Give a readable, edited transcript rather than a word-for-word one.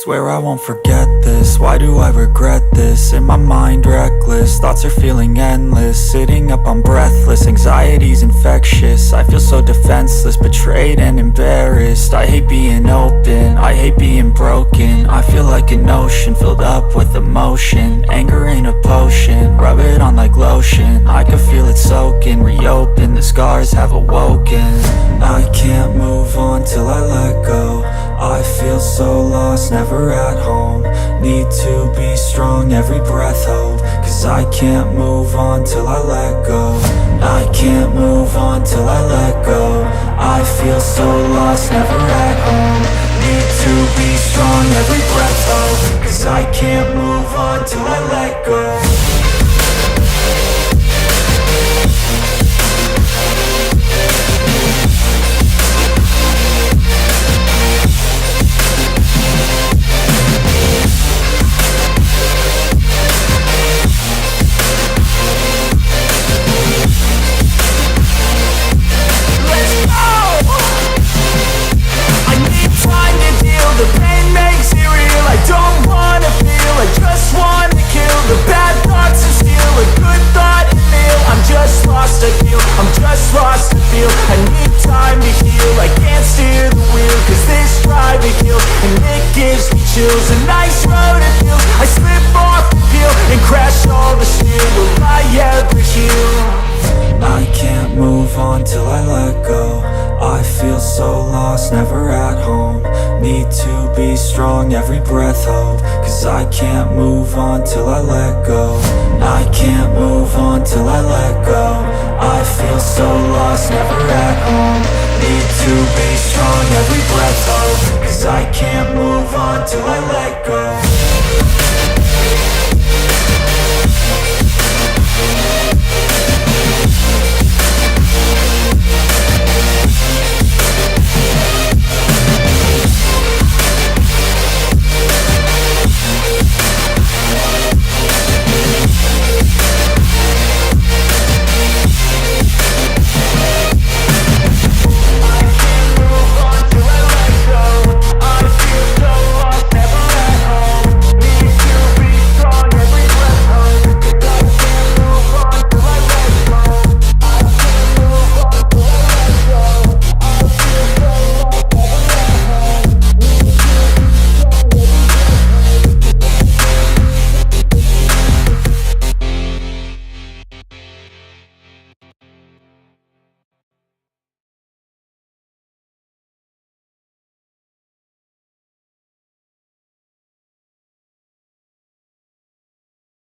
Swear I won't forget this, why do I regret this? In my mind reckless, thoughts are feeling endless. Sitting up I'm breathless, anxiety's infectious. I feel so defenseless, betrayed and embarrassed. I hate being open, I hate being broken. I feel like an ocean filled up with emotion. Anger ain't a potion, rub it on like lotion. I can feel it soaking, reopen, the scars have awoken. I can't move on till I let go. I feel so lost, never at home. Need to be strong, every breath hope. Cause I can't move on till I let go. I can't move on till I let go. I feel so lost, never at home. Need to be strong, every breath hope. Cause I can't move on till I let go. I'm just lost to feel, I need time to heal. I can't steer the wheel, cause this drive it kills. And it gives me chills, a nice road it feels. I slip off the peel and crash all the steel. Will I ever heal? I can't move on till I let go. I feel so lost, never at home. Need to be strong, every breath hope. Cause I can't move on till I let go. I can't move on till I let go. I feel so lost, never at home. Need to be strong, every breath hope. Cause I can't move on till I let go.